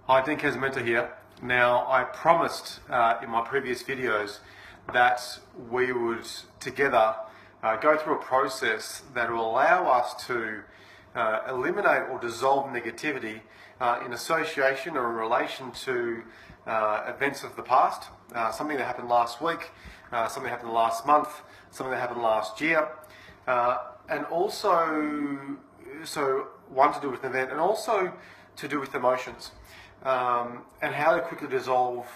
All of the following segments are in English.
Hi, Dean Casamento here. Now, I promised in my previous videos that we would together go through a process that will allow us to eliminate or dissolve negativity in association or in relation to events of the past, something that happened last week, something that happened last month, something that happened last year, and also, one to do with an event and also to do with emotions. And how to quickly dissolve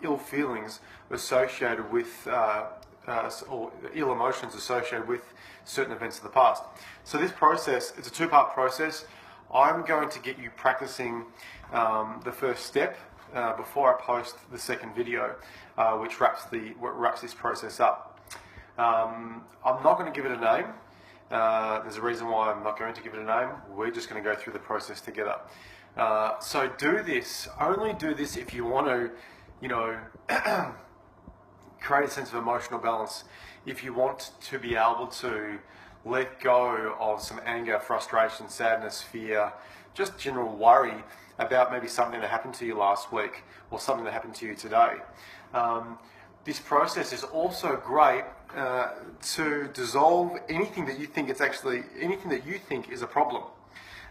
ill feelings associated with, or ill emotions associated with certain events of the past. So this process, it's a two-part process. I'm going to get you practicing the first step before I post the second video, which wraps this process up. I'm not going to give it a name. There's a reason why I'm not going to give it a name. We're just going to go through the process together. So only do this if you want to, create a sense of emotional balance. If you want to be able to let go of some anger, frustration, sadness, fear, just general worry about maybe something that happened to you last week or something that happened to you today. This process is also great to dissolve anything that you think is a problem.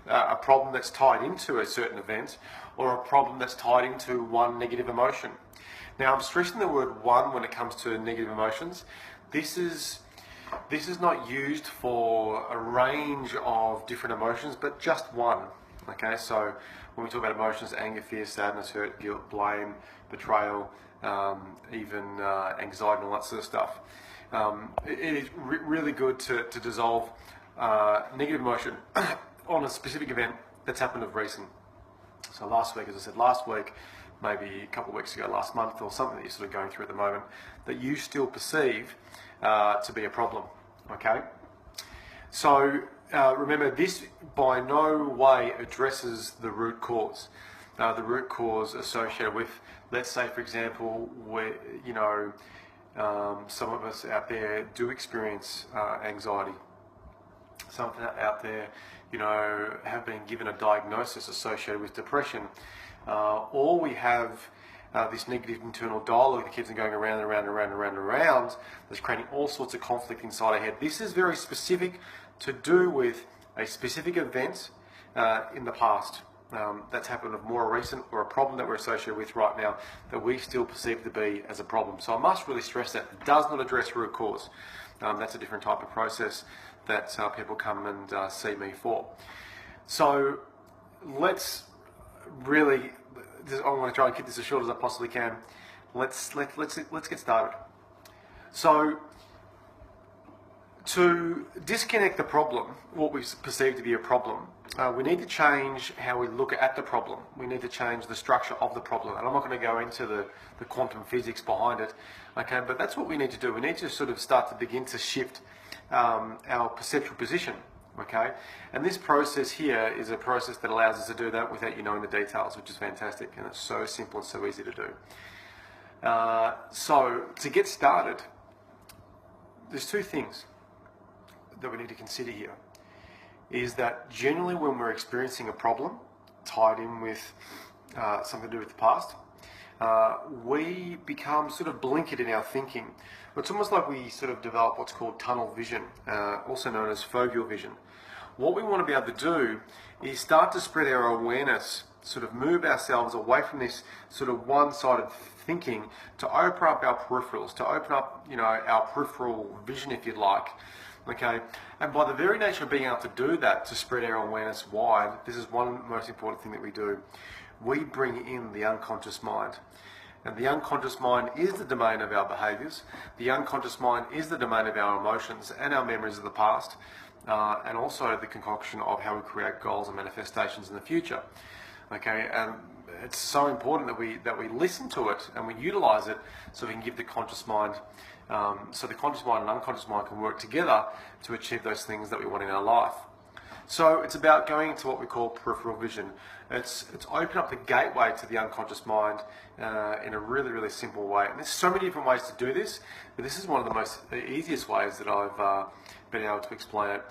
A problem that's tied into a certain event or a problem that's tied into one negative emotion. Now, I'm stressing the word one when it comes to negative emotions. This is not used for a range of different emotions, but just one. Okay, so when we talk about emotions, anger, fear, sadness, hurt, guilt, blame, betrayal, even anxiety and all that sort of stuff. It is really good to dissolve negative emotion on a specific event that's happened of recent. So last week, as I said, maybe a couple of weeks ago, last month, or something that you're sort of going through at the moment that you still perceive to be a problem, okay? So remember, this by no way addresses the root cause. The root cause associated with, let's say, for example, where, some of us out there do experience anxiety. Some of us out there, have been given a diagnosis associated with depression, or we have this negative internal dialogue that keeps on going around and around and around and around and around, that's creating all sorts of conflict inside our head. This is very specific to do with a specific event in the past that's happened of more recent, or a problem that we're associated with right now that we still perceive to be as a problem. So I must really stress that it does not address root cause. That's a different type of process that people come and see me for. So let's really, I want to try and keep this as short as I possibly can. Let's get started. So to disconnect the problem, what we perceive to be a problem, we need to change how we look at the problem. We need to change the structure of the problem. And I'm not going to go into the quantum physics behind it, okay, but that's what we need to do. We need to sort of start to begin to shift our perceptual position, okay? And this process here is a process that allows us to do that without you knowing the details, which is fantastic, and it's so simple and so easy to do. So to get started, there's two things that we need to consider here. Is that generally when we're experiencing a problem tied in with something to do with the past, we become sort of blinkered in our thinking. It's almost like we sort of develop what's called tunnel vision, also known as foveal vision. What we want to be able to do is start to spread our awareness, sort of move ourselves away from this sort of one-sided thinking to open up our peripherals, to open up, our peripheral vision, if you'd like. Okay, and by the very nature of being able to do that, to spread our awareness wide, this is one most important thing that we do. We bring in the unconscious mind. And the unconscious mind is the domain of our behaviours. The unconscious mind is the domain of our emotions and our memories of the past, and also the concoction of how we create goals and manifestations in the future. Okay, and it's so important that we listen to it and we utilise it so we can give the conscious mind, so the conscious mind and unconscious mind can work together to achieve those things that we want in our life. So it's about going into what we call peripheral vision. It's open up the gateway to the unconscious mind in a really, really simple way. And there's so many different ways to do this, but this is one of the most easiest ways that I've being able to explain it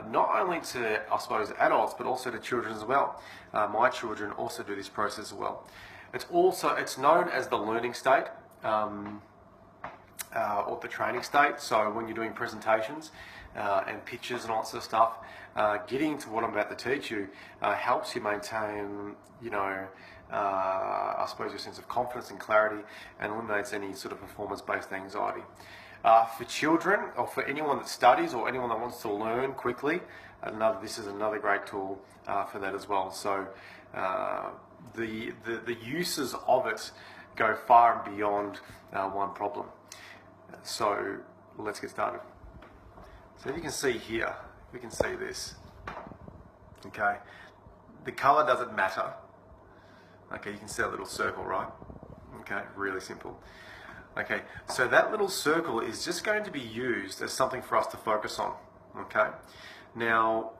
not only to, I suppose, adults, but also to children as well. My children also do this process as well. It's known as the learning state, or the training state. So when you're doing presentations and pictures and all that sort of stuff, getting to what I'm about to teach you helps you maintain, I suppose, your sense of confidence and clarity, and eliminates any sort of performance-based anxiety. For children, or for anyone that studies, or anyone that wants to learn quickly, this is another great tool for that as well. So the uses of it go far and beyond one problem. So let's get started. So if you can see here, we can see this. Okay, the color doesn't matter. Okay, you can see a little circle, right? Okay, really simple. Okay, so that little circle is just going to be used as something for us to focus on. Okay, now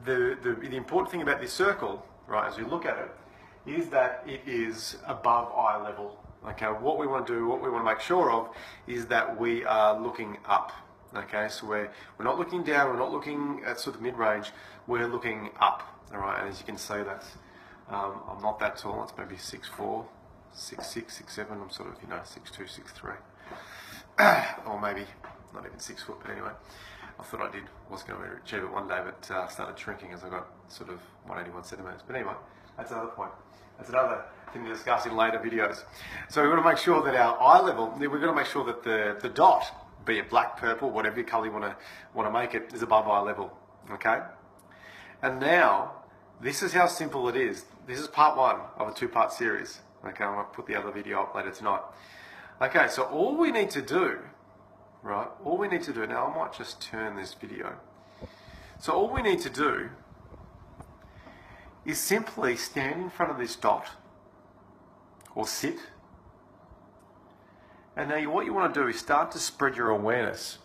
the important thing about this circle, right, as we look at it, is that it is above eye level. Okay, what we want to do, what we want to make sure of, is that we are looking up. Okay, so we're not looking down, we're not looking at sort of mid-range, we're looking up. All right, and as you can see, that's I'm not that tall. It's maybe 6'4", 6'6", 6'7". I'm sort of 6'2", 6'3", or maybe not even 6 foot. But anyway, I thought was going to achieve it one day, but started shrinking as I got sort of 181 centimeters. But anyway, that's another point. That's another thing to discuss in later videos. So we've got to make sure that our eye level, we've got to make sure that the dot, be it black, purple, whatever color you want to make it, is above eye level. Okay? And now, this is how simple it is. This is part one of a 2-part series. Okay, I'm going to put the other video up later tonight. Okay, so all we need to do, right, now I might just turn this video. So all we need to do is simply stand in front of this dot, or sit. And now what you want to do is start to spread your awareness.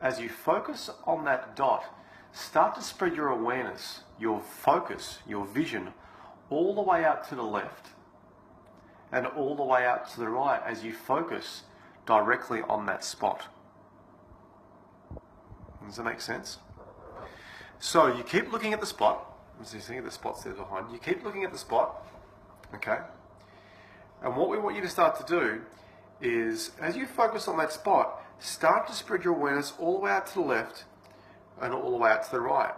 As you focus on that dot, start to spread your awareness, your focus, your vision, all the way out to the left and all the way out to the right as you focus directly on that spot. Does that make sense? So you keep looking at the spot. So you see the spot's there behind. You keep looking at the spot, okay? And what we want you to start to do is, as you focus on that spot, start to spread your awareness all the way out to the left and all the way out to the right.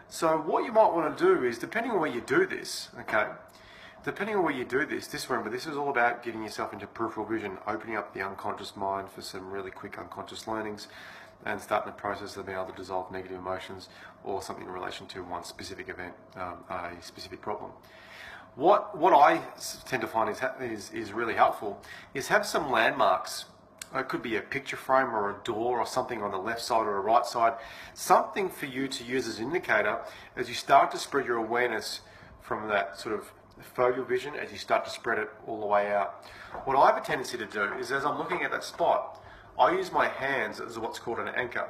So what you might want to do is, depending on where you do this, okay, remember, this is all about getting yourself into peripheral vision, opening up the unconscious mind for some really quick unconscious learnings, and starting the process of being able to dissolve negative emotions or something in relation to one specific event, a specific problem. What I tend to find is really helpful is have some landmarks. It could be a picture frame or a door or something on the left side or a right side, something for you to use as an indicator as you start to spread your awareness from that sort of foveal vision, as you start to spread it all the way out. What I have a tendency to do is, as I'm looking at that spot, I use my hands as what's called an anchor,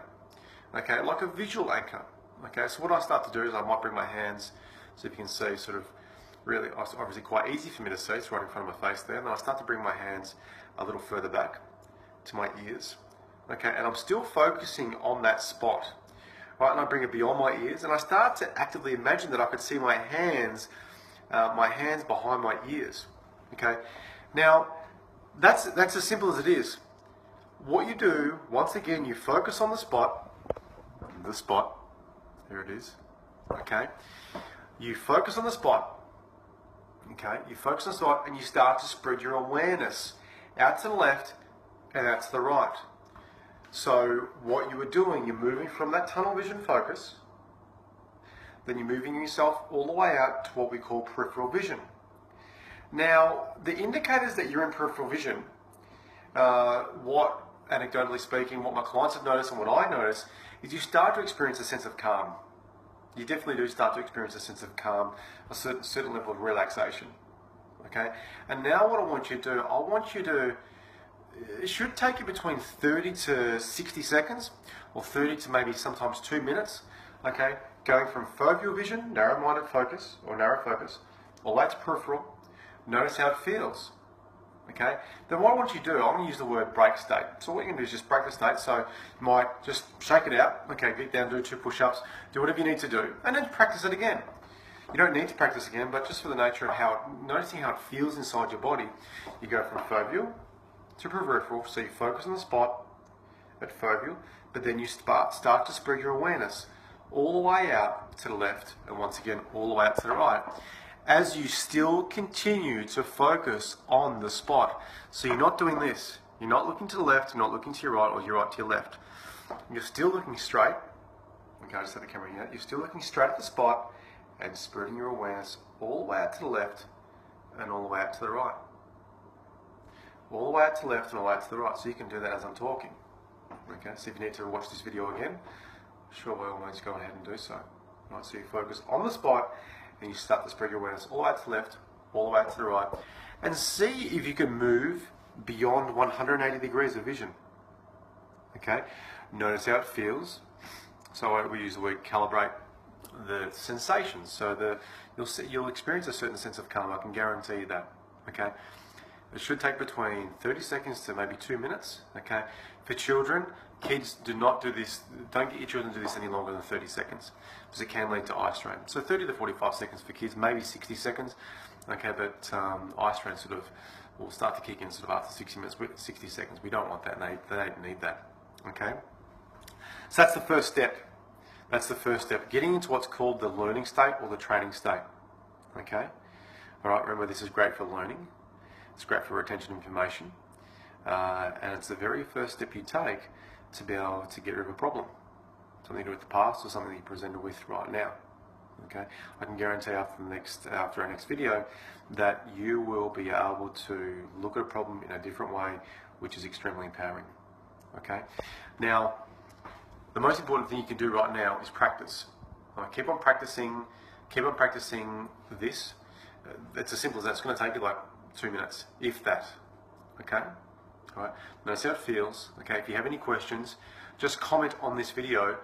okay, like a visual anchor. Okay, so what I start to do is I might bring my hands, so if you can see, sort of really, obviously quite easy for me to see, it's right in front of my face there, and then I start to bring my hands a little further back to my ears, okay, and I'm still focusing on that spot, right, and I bring it beyond my ears, and I start to actively imagine that I could see my hands behind my ears, okay. Now, that's as simple as it is. What you do, once again, you focus on the spot, here it is, okay, you focus on the spot, okay, and you start to spread your awareness out to the left and out to the right. So what you are doing, you're moving from that tunnel vision focus, then you're moving yourself all the way out to what we call peripheral vision. Now, the indicators that you're in peripheral vision, anecdotally speaking, what my clients have noticed and what I notice, is you start to experience a sense of calm. You definitely do start to experience a sense of calm, a certain level of relaxation. Okay? And now what I want you to do, it should take you between 30 to 60 seconds, or 30 to maybe sometimes 2 minutes, okay? Going from foveal vision, narrow-minded focus, or narrow focus, all the way to peripheral. Notice how it feels. Okay, then what I want you to do, I'm going to use the word break state. So what you're going to do is just break the state. So you might just shake it out. Okay, get down, do 2 push-ups, do whatever you need to do, and then practice it again. You don't need to practice again, but just for the nature of noticing how it feels inside your body, you go from foveal to peripheral. So you focus on the spot at foveal, but then you start to spread your awareness all the way out to the left, and once again all the way out to the right, as you still continue to focus on the spot. So you're not doing this. You're not looking to the left, you're not looking to your right, or your right to your left. You're still looking straight. Okay, I just have the camera here. You're still looking straight at the spot and spreading your awareness all the way out to the left and all the way out to the right. All the way out to the left and all the way out to the right. So you can do that as I'm talking. Okay, so if you need to watch this video again, sure, by all means go ahead and do so. Right, so you focus on the spot and you start to spread your awareness all the way out to the left, all the way out to the right, and see if you can move beyond 180 degrees of vision. Okay, notice how it feels. So we use the word calibrate the sensations. So you'll experience a certain sense of calm. I can guarantee you that. Okay, it should take between 30 seconds to maybe 2 minutes. Okay, for children, kids do not do this. Don't get your children to do this any longer than 30 seconds because it can lead to eye strain. So 30 to 45 seconds for kids, maybe 60 seconds. Okay, but eye strain sort of will start to kick in sort of after 60 minutes, 60 seconds. We don't want that. They don't need that. Okay, so that's the first step. That's the first step. Getting into what's called the learning state or the training state. Okay, all right. Remember, this is great for learning. It's great for retention of information, and it's the very first step you take to be able to get rid of a problem, something to do with the past or something that you're presented with right now. Okay, I can guarantee after our next video that you will be able to look at a problem in a different way, which is extremely empowering. Okay, now the most important thing you can do right now is practice. Keep on practicing this. It's as simple as that. It's going to take you like 2 minutes, if that. Okay? All right. Notice how it feels. Okay. If you have any questions, just comment on this video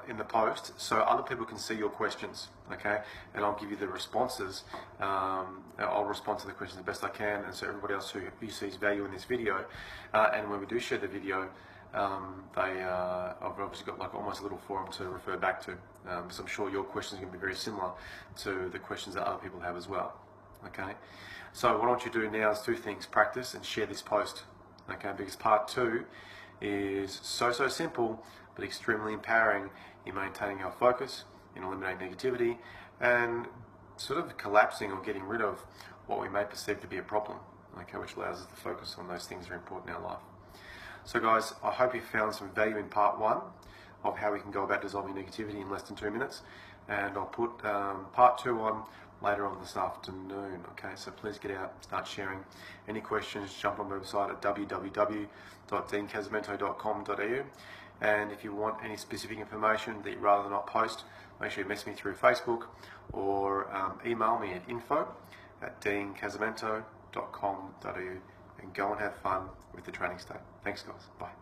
in the post so other people can see your questions. Okay. And I'll give you the responses. I'll respond to the questions the best I can, and so everybody else who sees value in this video. And when we do share the video, I've obviously got like almost a little forum to refer back to. So I'm sure your questions are going to be very similar to the questions that other people have as well. Okay, so what I want you to do now is 2 things: practice and share this post. Okay, because part 2 is so simple but extremely empowering in maintaining our focus, in eliminating negativity, and sort of collapsing or getting rid of what we may perceive to be a problem. Okay, which allows us to focus on those things that are important in our life. So guys, I hope you found some value in part 1 of how we can go about dissolving negativity in less than 2 minutes, and I'll put part 2 on later on this afternoon. Okay, so please get out, start sharing. Any questions, jump on the website at www.deancasamento.com.au, and if you want any specific information that you'd rather not post, make sure you message me through Facebook or email me at info@deancasamento.com.au, and go and have fun with the training state. Thanks guys, bye.